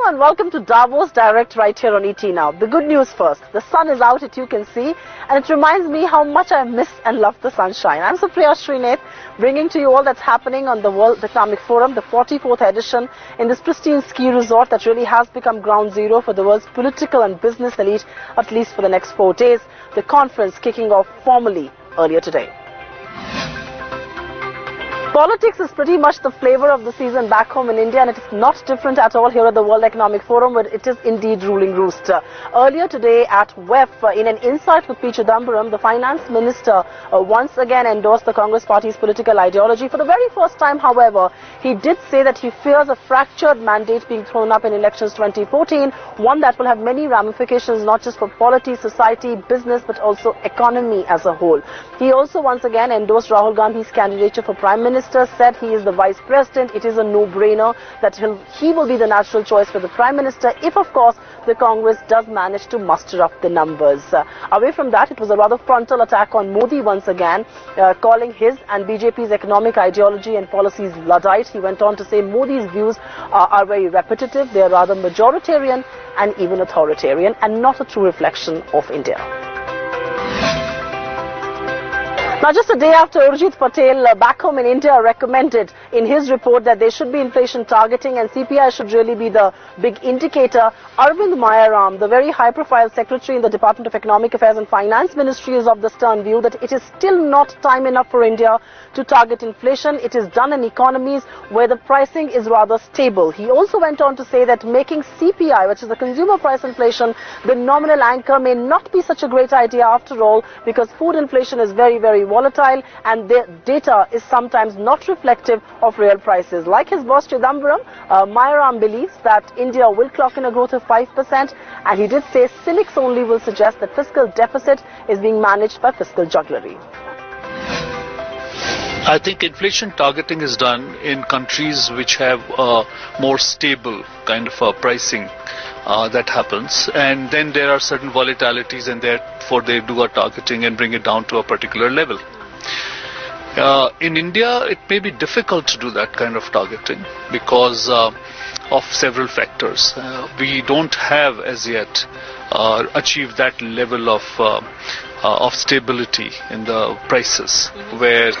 and welcome to Davos Direct right here on ET Now. The good news first. The sun is out, as you can see, and it reminds me how much I miss and love the sunshine. I'm Supriya Srinath, bringing to you all that's happening on the World Economic Forum, the 44th edition, in this pristine ski resort that really has become ground zero for the world's political and business elite, at least for the next 4 days. The conference kicking off formally earlier today. Politics is pretty much the flavor of the season back home in India, and it is not different at all here at the World Economic Forum, but it is indeed ruling roost. Earlier today at WEF, in an insight with P. Chidambaram, the finance minister once again endorsed the Congress party's political ideology. For the very first time, however, he did say that he fears a fractured mandate being thrown up in elections 2014, one that will have many ramifications not just for polity, society, business, but also economy as a whole. He also once again endorsed Rahul Gandhi's candidature for Prime Minister, said he is the Vice President. It is a no-brainer that he will be the natural choice for the Prime Minister if, of course, the Congress does manage to muster up the numbers. Away from that, it was a rather frontal attack on Modi once again, calling his and BJP's economic ideology and policies Luddite. He went on to say Modi's views are very repetitive, they are rather majoritarian and even authoritarian, and not a true reflection of India. Now, just a day after Urjit Patel back home in India recommended in his report that there should be inflation targeting and CPI should really be the big indicator, Arvind Mayaram, the very high-profile secretary in the Department of Economic Affairs and Finance Ministry, is of the stern view that it is still not time enough for India to target inflation. It is done in economies where the pricing is rather stable. He also went on to say that making CPI, which is the consumer price inflation, the nominal anchor may not be such a great idea after all, because food inflation is very, very volatile and the data is sometimes not reflective of real prices. Like his boss Chidambaram, Mayaram believes that India will clock in a growth of 5%, and he did say cynics only will suggest that fiscal deficit is being managed by fiscal jugglery. I think inflation targeting is done in countries which have more stable kind of pricing that happens, and then there are certain volatilities, and therefore they do a targeting and bring it down to a particular level. In India, it may be difficult to do that kind of targeting because of several factors. We don't have as yet achieved that level of stability in the prices where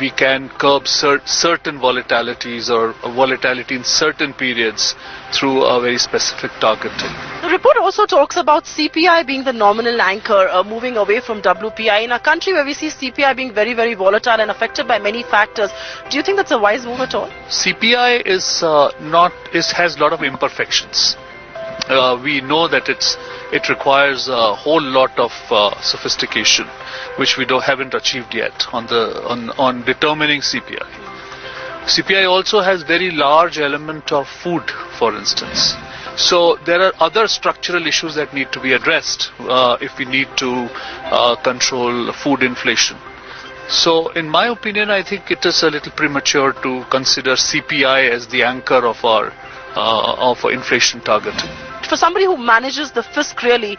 we can curb certain volatilities or volatility in certain periods through a very specific targeting. The report also talks about CPI being the nominal anchor, moving away from WPI. In a country where we see CPI being very, very volatile and affected by many factors, do you think that's a wise move at all? CPI has a lot of imperfections. We know that it requires a whole lot of sophistication, which we haven't achieved yet on determining CPI. CPI also has very large element of food, for instance. So there are other structural issues that need to be addressed if we need to control food inflation. So in my opinion, I think it is a little premature to consider CPI as the anchor of our inflation targeting. For somebody who manages the fisc really,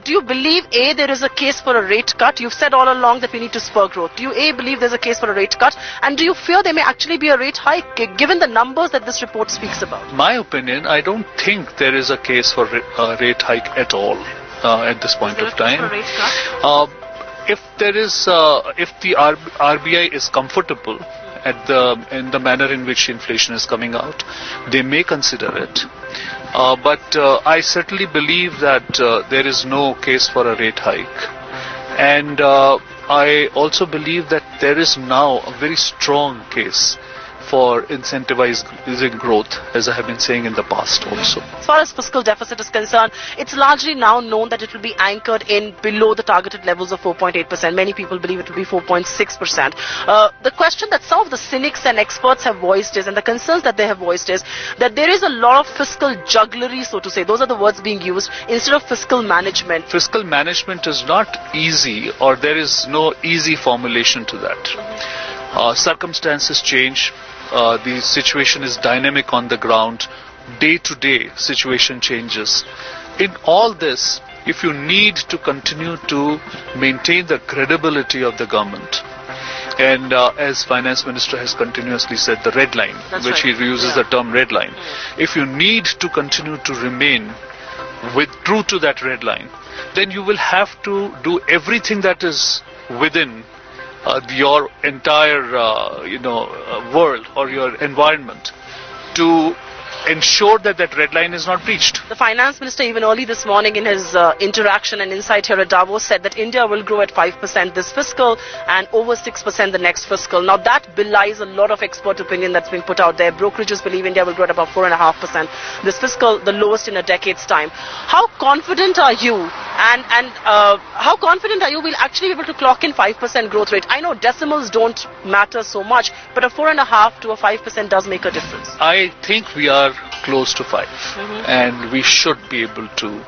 do you believe A, there is a case for a rate cut? You've said all along that we need to spur growth. Do you A, believe there's a case for a rate cut? And do you fear there may actually be a rate hike given the numbers that this report speaks about? My opinion, I don't think there is a case for a rate hike at all at this point of time. For a rate cut? If the RBI is comfortable in the manner in which inflation is coming out, they may consider it. But I certainly believe that there is no case for a rate hike. And I also believe that there is now a very strong case for incentivizing growth, as I have been saying in the past also. As far as fiscal deficit is concerned, it's largely now known that it will be anchored in below the targeted levels of 4.8%. Many people believe it will be 4.6%. The question that some of the cynics and experts have voiced is, and the concerns that they have voiced is, that there is a lot of fiscal jugglery, so to say. Those are the words being used, instead of fiscal management. Fiscal management is not easy, or there is no easy formulation to that. Circumstances change. The situation is dynamic on the ground. Day to day situation changes. In all this, if you need to continue to maintain the credibility of the government, And as Finance Minister has continuously said, the red line, which he uses the term red line. If you need to continue to remain true to that red line, then you will have to do everything that is within your entire world or your environment to ensure that that red line is not breached. The Finance Minister even early this morning in his interaction and insight here at Davos said that India will grow at 5% this fiscal and over 6% the next fiscal. Now that belies a lot of expert opinion that's being put out there. Brokerages believe India will grow at about 4.5% this fiscal, the lowest in a decade's time. How confident are you and how confident are you we'll actually be able to clock in 5% growth rate? I know decimals don't matter so much, but a 4.5 to a 5% does make a difference. I think we are close to 5 and we should be able to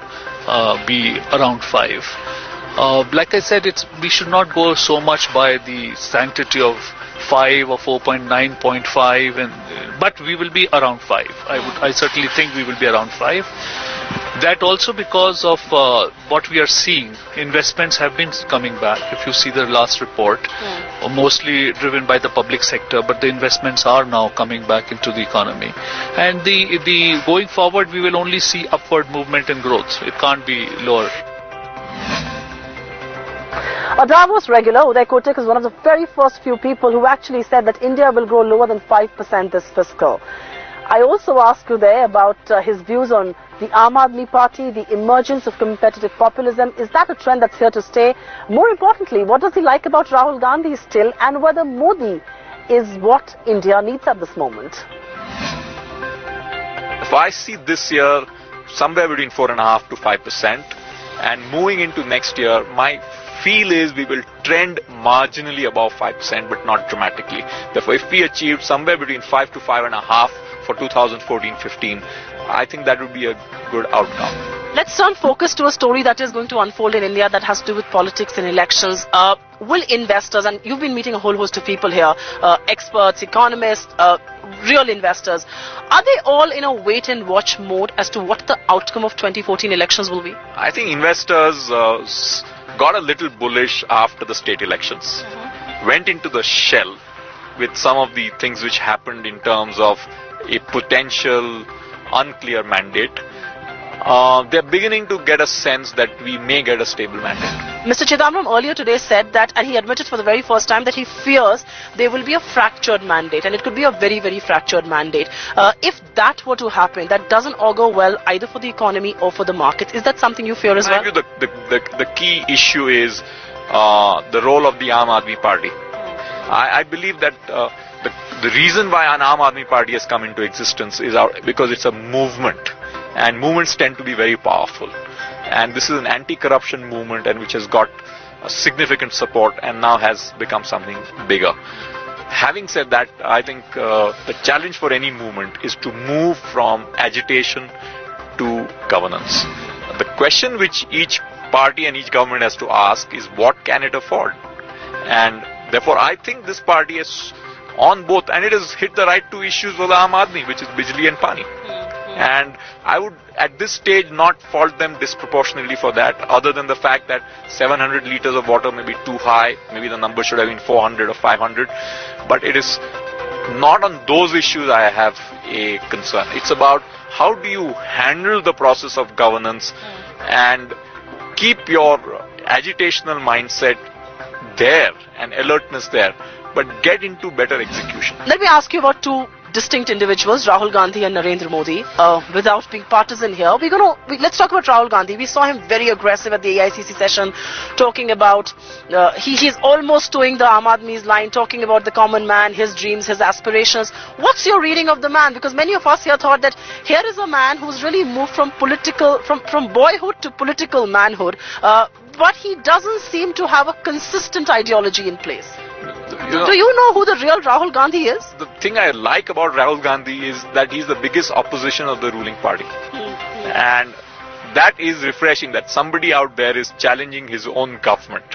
be around 5. Like I said, we should not go so much by the sanctity of 5 or 4.9.5, but we will be around 5. I certainly think we will be around 5. That also because of what we are seeing. Investments have been coming back. If you see the last report, mostly driven by the public sector, but the investments are now coming back into the economy. And the going forward, we will only see upward movement and growth. It can't be lower. A Davos regular, Uday Kotak, is one of the very first few people who actually said that India will grow lower than 5% this fiscal. I also asked you there about his views on the Aam Aadmi Party, the emergence of competitive populism. Is that a trend that's here to stay? More importantly, what does he like about Rahul Gandhi still, and whether Modi is what India needs at this moment? If I see this year somewhere between 4.5 to 5%, and moving into next year, my feel is we will trend marginally above 5%, but not dramatically. Therefore, if we achieve somewhere between 5 to 5.5 for 2014-15, I think that would be a good outcome. Let's turn focus to a story that is going to unfold in India that has to do with politics and elections. Will investors, and you've been meeting a whole host of people here, experts, economists, real investors, are they all in a wait and watch mode as to what the outcome of 2014 elections will be? I think investors got a little bullish after the state elections, went into the shell with some of the things which happened in terms of a potential unclear mandate. They're beginning to get a sense that we may get a stable mandate. Mr. Chidambaram earlier today said that, and he admitted for the very first time, that he fears there will be a fractured mandate, and it could be a very, very fractured mandate. If that were to happen, that doesn't augur well either for the economy or for the markets. Is that something you fear as well? The key issue is the role of the Aam Aadmi Party. I believe that the reason why an Aam Aadmi Party has come into existence is because it's a movement, and movements tend to be very powerful. And this is an anti-corruption movement, and which has got a significant support and now has become something bigger. Having said that, I think the challenge for any movement is to move from agitation to governance. The question which each party and each government has to ask is, what can it afford? And therefore, I think this party is on both, and it has hit the right two issues for the Aam Aadmi, which is Bijli and Pani. And I would at this stage not fault them disproportionately for that, other than the fact that 700 litres of water may be too high, maybe the number should have been 400 or 500, but it is not on those issues I have a concern. It's about how do you handle the process of governance and keep your agitational mindset there and alertness there, but get into better execution. Let me ask you about two distinct individuals, Rahul Gandhi and Narendra Modi. Without being partisan here, let's talk about Rahul Gandhi. We saw him very aggressive at the AICC session, talking about he's almost towing the Aam Aadmi's line, talking about the common man, his dreams, his aspirations. What's your reading of the man? Because many of us here thought that here is a man who's really moved from boyhood to political manhood, but he doesn't seem to have a consistent ideology in place. Do you know who the real Rahul Gandhi is? The thing I like about Rahul Gandhi is that he's the biggest opposition of the ruling party. And that is refreshing, that somebody out there is challenging his own government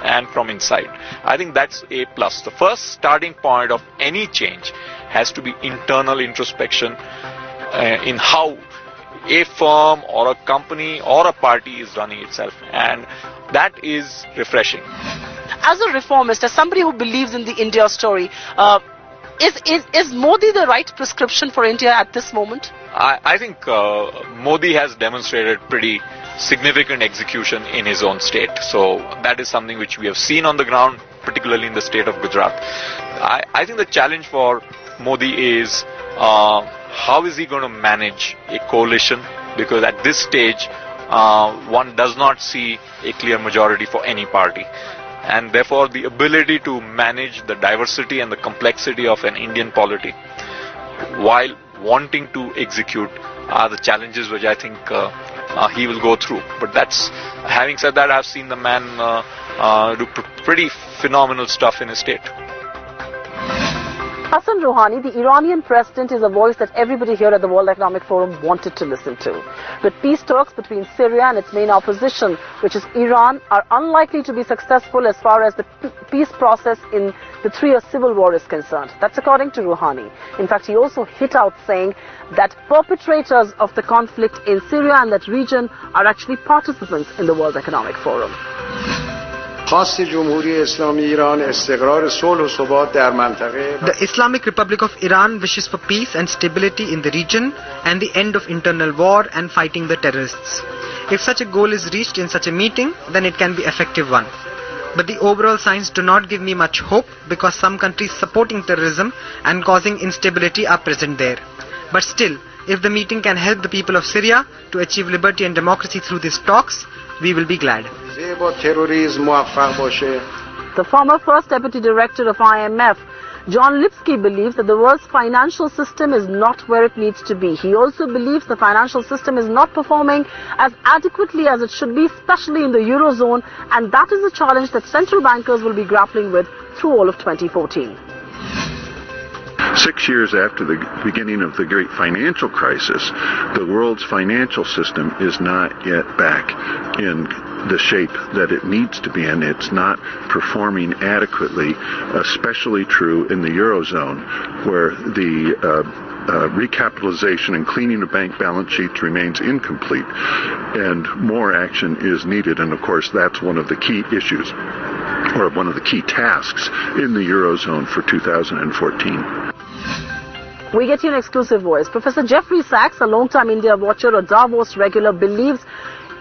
and from inside. I think that's a plus. The first starting point of any change has to be internal introspection in how a firm or a company or a party is running itself. And that is refreshing. as a reformist, as somebody who believes in the India story, is Modi the right prescription for India at this moment? I think Modi has demonstrated pretty significant execution in his own state. So that is something which we have seen on the ground, particularly in the state of Gujarat. I think the challenge for Modi is how is he going to manage a coalition? Because at this stage, one does not see a clear majority for any party. And therefore, the ability to manage the diversity and the complexity of an Indian polity while wanting to execute are the challenges which I think he will go through. But having said that, I've seen the man do pretty phenomenal stuff in his state. Hassan Rouhani, the Iranian president, is a voice that everybody here at the World Economic Forum wanted to listen to. But peace talks between Syria and its main opposition, which is Iran, are unlikely to be successful as far as the peace process in the 3-year civil war is concerned. That's according to Rouhani. In fact, he also hit out saying that perpetrators of the conflict in Syria and that region are actually participants in the World Economic Forum. The Islamic Republic of Iran wishes for peace and stability in the region and the end of internal war and fighting the terrorists. If such a goal is reached in such a meeting, then it can be an effective one. But the overall signs do not give me much hope because some countries supporting terrorism and causing instability are present there. But still, if the meeting can help the people of Syria to achieve liberty and democracy through these talks, we will be glad. The former first deputy director of IMF, John Lipsky, believes that the world's financial system is not where it needs to be. He also believes the financial system is not performing as adequately as it should be, especially in the Eurozone, and that is a challenge that central bankers will be grappling with through all of 2014. 6 years after the beginning of the great financial crisis, the world's financial system is not yet back in the shape that it needs to be in. It's not performing adequately, especially true in the Eurozone, where the recapitalization and cleaning of bank balance sheets remains incomplete, and more action is needed. And of course, that's one of the key issues, or one of the key tasks in the Eurozone for 2014. We get you an exclusive voice. Professor Jeffrey Sachs, a long-time India watcher or Davos regular, believes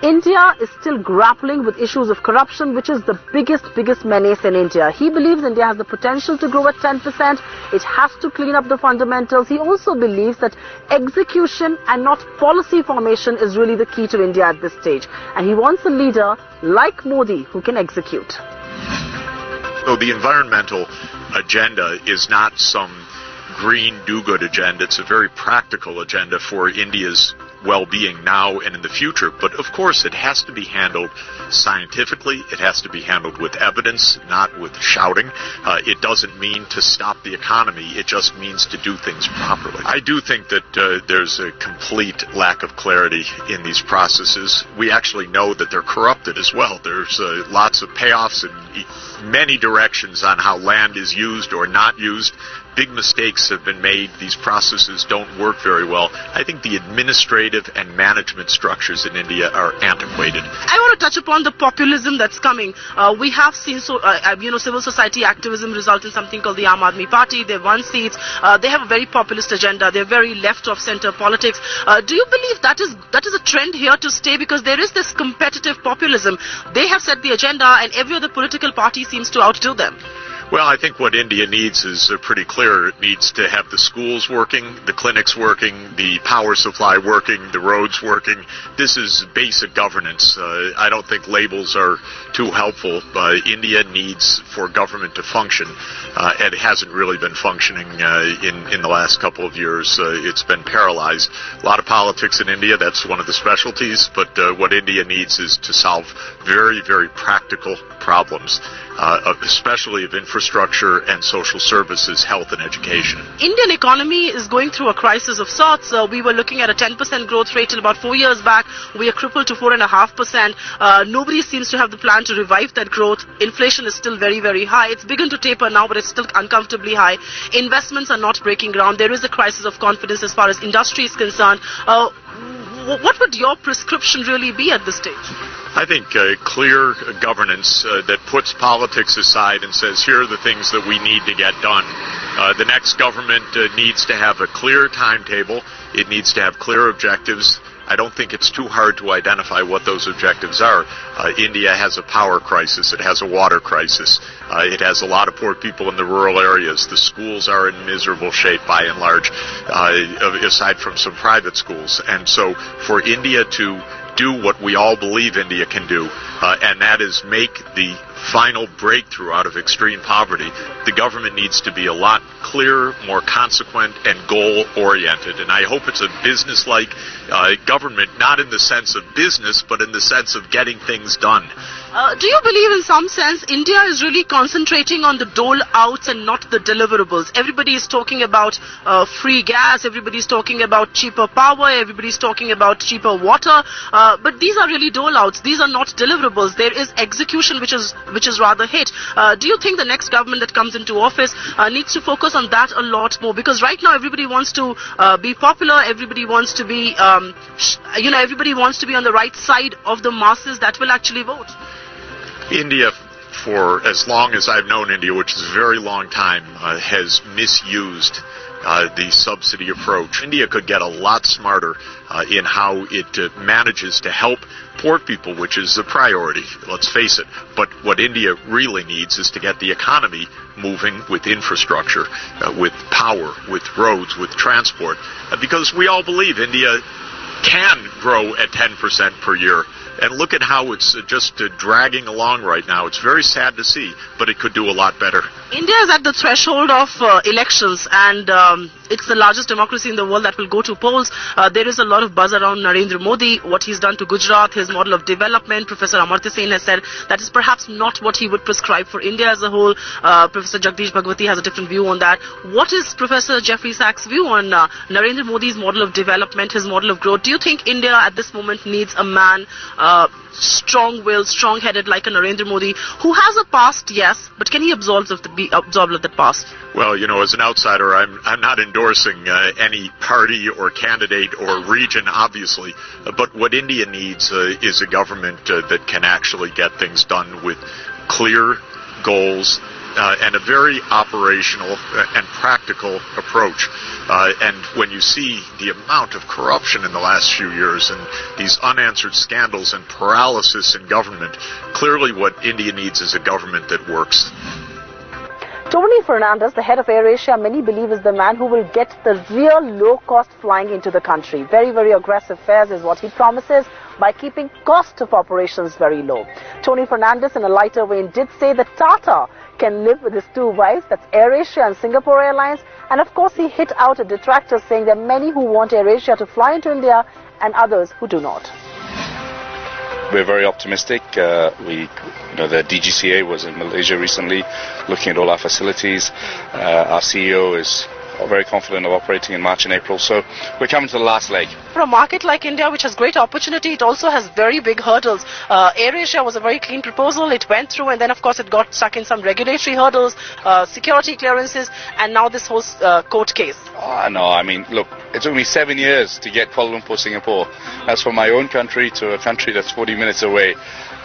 India is still grappling with issues of corruption, which is the biggest menace in India. He believes India has the potential to grow at 10%. It has to clean up the fundamentals. He also believes that execution and not policy formation is really the key to India at this stage. And he wants a leader like Modi who can execute. So the environmental agenda is not some green do-good agenda. It's a very practical agenda for India's well-being now and in the future. But of course, it has to be handled scientifically. It has to be handled with evidence, not with shouting. It doesn't mean to stop the economy. It just means to do things properly. I do think that there's a complete lack of clarity in these processes. We actually know that they're corrupted as well. There's lots of payoffs in many directions on how land is used or not used. Big mistakes have been made. These processes don't work very well. I think the administrative and management structures in India are antiquated. I want to touch upon the populism that's coming. We have seen civil society activism result in something called the Aam Aadmi Party. They've won seats. They have a very populist agenda. They're very left of center politics. Do you believe that is a trend here to stay? Because there is this competitive populism. They have set the agenda, and every other political party seems to outdo them. Well, I think what India needs is pretty clear. It needs to have the schools working, the clinics working, the power supply working, the roads working. This is basic governance. I don't think labels are too helpful. India needs for government to function, and it hasn't really been functioning in the last couple of years. It's been paralyzed. A lot of politics in India, that's one of the specialties, but what India needs is to solve very, very practical problems, especially of infrastructure and social services, health and education. Indian economy is going through a crisis of sorts. We were looking at a 10% growth rate till about 4 years back. We are crippled to 4.5%. Nobody seems to have the plan to revive that growth. Inflation is still very, very high. It's begun to taper now, but it's still uncomfortably high. Investments are not breaking ground. There is a crisis of confidence as far as industry is concerned. what would your prescription really be at this stage? I think clear governance that puts politics aside and says, here are the things that we need to get done. The next government needs to have a clear timetable. It needs to have clear objectives. I don't think it's too hard to identify what those objectives are. India has a power crisis. It has a water crisis. It has a lot of poor people in the rural areas. The schools are in miserable shape by and large, aside from some private schools. And so for India to do what we all believe India can do, and that is make the final breakthrough out of extreme poverty, the government needs to be a lot clearer, more consequent, and goal-oriented. And I hope it's a business-like government, not in the sense of business, but in the sense of getting things done. Do you believe in some sense India is really concentrating on the dole-outs and not the deliverables? Everybody is talking about free gas, everybody is talking about cheaper power, everybody is talking about cheaper water, but these are really dole-outs. These are not deliverables. There is execution which is rather hit. Do you think the next government that comes into office needs to focus on that a lot more? Because right now everybody wants to be popular, everybody wants to be, everybody wants to be on the right side of the masses that will actually vote. India, for as long as I've known India, which is a very long time, has misused the subsidy approach. India could get a lot smarter in how it manages to help poor people, which is the priority, let's face it. But what India really needs is to get the economy moving with infrastructure, with power, with roads, with transport, because we all believe India can grow at 10% per year. And look at how it's just dragging along right now. It's very sad to see, but it could do a lot better. India is at the threshold of elections, and it's the largest democracy in the world that will go to polls. There is a lot of buzz around Narendra Modi, what he's done to Gujarat, his model of development. Professor Amartya Sen has said that is perhaps not what he would prescribe for India as a whole. Professor Jagdish Bhagwati has a different view on that. What is Professor Jeffrey Sachs' view on Narendra Modi's model of development, his model of growth? Do you think India at this moment needs a man strong-willed, strong-headed like a Narendra Modi, who has a past, yes, but can he absorb of that past? Well, as an outsider, I'm not endorsing any party or candidate or region, obviously, but what India needs is a government that can actually get things done with clear goals, and a very operational and practical approach. And when you see the amount of corruption in the last few years and these unanswered scandals and paralysis in government, clearly what India needs is a government that works. Tony Fernandes, the head of AirAsia, many believe is the man who will get the real low-cost flying into the country. Very, very aggressive fares is what he promises by keeping cost of operations very low. Tony Fernandes, in a lighter vein, did say that Tata can live with his two wives, that's AirAsia and Singapore Airlines. And of course, he hit out at detractors, saying there are many who want AirAsia to fly into India and others who do not. We're very optimistic. The DGCA was in Malaysia recently, looking at all our facilities. Our CEO is very confident of operating in March and April, so we're coming to the last leg. For a market like India, which has great opportunity, it also has very big hurdles. AirAsia was a very clean proposal. It went through, and then of course it got stuck in some regulatory hurdles, security clearances, and now this whole court case. No, I mean, look, it took me 7 years to get Kuala Lumpur, Singapore. As for my own country to a country that's 40 minutes away,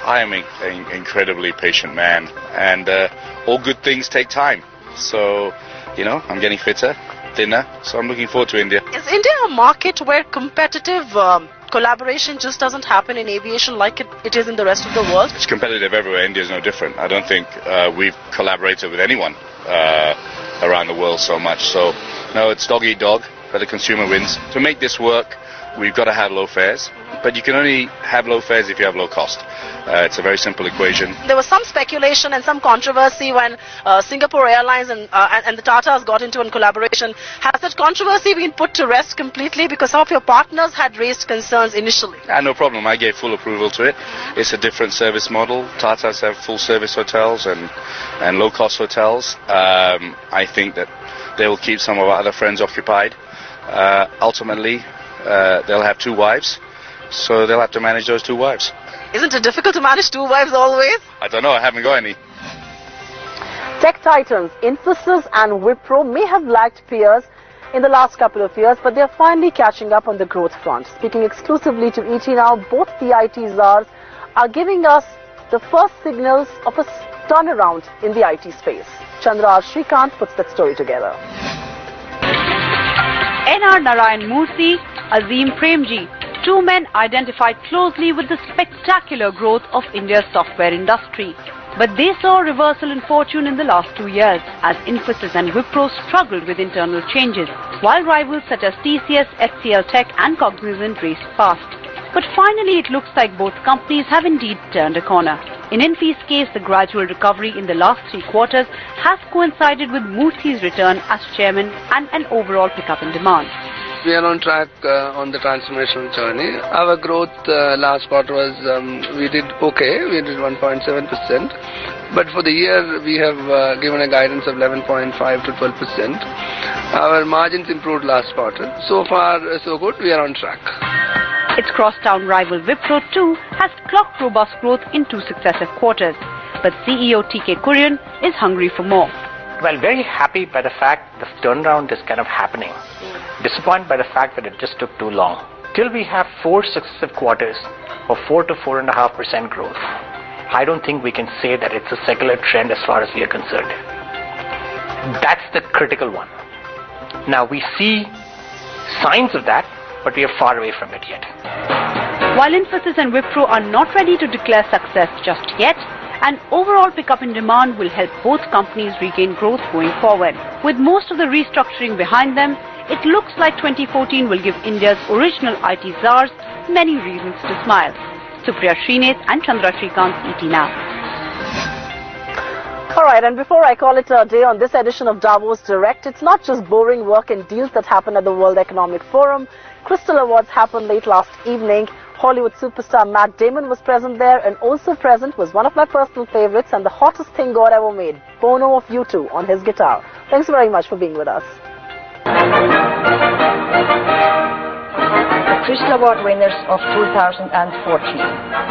I am an incredibly patient man, and all good things take time. So, I'm getting fitter, thinner, so I'm looking forward to India. Is India a market where competitive collaboration just doesn't happen in aviation like it is in the rest of the world? It's competitive everywhere. India is no different. I don't think we've collaborated with anyone around the world so much. So, no, it's dog eat dog, but the consumer wins. To make this work, we've got to have low fares, but you can only have low fares if you have low cost. It's a very simple equation. There was some speculation and some controversy when Singapore Airlines and the Tatas got into a collaboration. Has that controversy been put to rest completely, because some of your partners had raised concerns initially? No problem. I gave full approval to it. It's a different service model. Tatas have full service hotels and low cost hotels. I think that they will keep some of our other friends occupied. Ultimately, they'll have two wives, so they'll have to manage those two wives. Isn't it difficult to manage two wives always? I don't know, I haven't got any. Tech titans Infosys and Wipro may have lagged peers in the last couple of years, but they are finally catching up on the growth front. Speaking exclusively to ET now, both the IT czars are giving us the first signals of a turnaround in the IT space. Chandra Shrikant puts that story together. N.R. Narayan Murthy, Azim Premji, two men identified closely with the spectacular growth of India's software industry. But they saw a reversal in fortune in the last 2 years as Infosys and Wipro struggled with internal changes, while rivals such as TCS, HCL Tech and Cognizant raced past. But finally it looks like both companies have indeed turned a corner. In Infy's case, the gradual recovery in the last 3 quarters has coincided with Murthy's return as chairman and an overall pickup in demand. We are on track on the transformational journey. Our growth last quarter was, we did okay, we did 1.7%. But for the year, we have given a guidance of 11.5 to 12%. Our margins improved last quarter. So far, so good, we are on track. Its crosstown rival Wipro too has clocked robust growth in 2 successive quarters. But CEO T.K. Kurian is hungry for more. Well, very happy by the fact the turnaround is kind of happening. Disappointed by the fact that it just took too long. Till we have 4 successive quarters of 4 to 4.5% growth, I don't think we can say that it's a secular trend as far as we are concerned. That's the critical one. Now we see signs of that, but we are far away from it yet. While Infosys and Wipro are not ready to declare success just yet, an overall pickup in demand will help both companies regain growth going forward. With most of the restructuring behind them, it looks like 2014 will give India's original IT czars many reasons to smile. Supriya Srinath and Chandra Shrikant, ET Now. Alright, and before I call it a day on this edition of Davos Direct, it's not just boring work and deals that happen at the World Economic Forum. Crystal Awards happened late last evening. Hollywood superstar Matt Damon was present there, and also present was one of my personal favorites and the hottest thing God ever made, Bono of U2 on his guitar. Thanks very much for being with us. Crystal Award winners of 2014.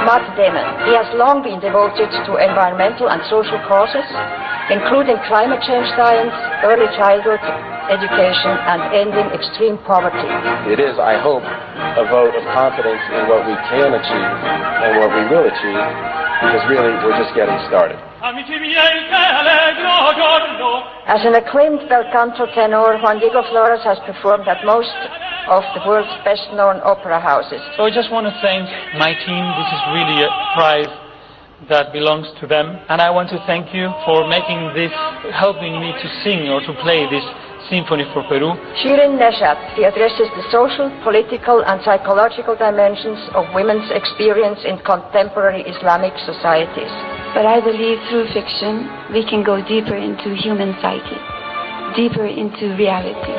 Matt Damon. He has long been devoted to environmental and social causes, including climate change science, early childhood education, and ending extreme poverty. It is, I hope, a vote of confidence in what we can achieve and what we will achieve, because really we're just getting started. As an acclaimed bel canto tenor, Juan Diego Flores has performed at most of the world's best-known opera houses. So I just want to thank my team. This is really a prize that belongs to them. And I want to thank you for making this, helping me to sing or to play this Symphony for Peru. Shirin Neshat, he addresses the social, political and psychological dimensions of women's experience in contemporary Islamic societies. But I believe through fiction we can go deeper into human psyche, deeper into reality.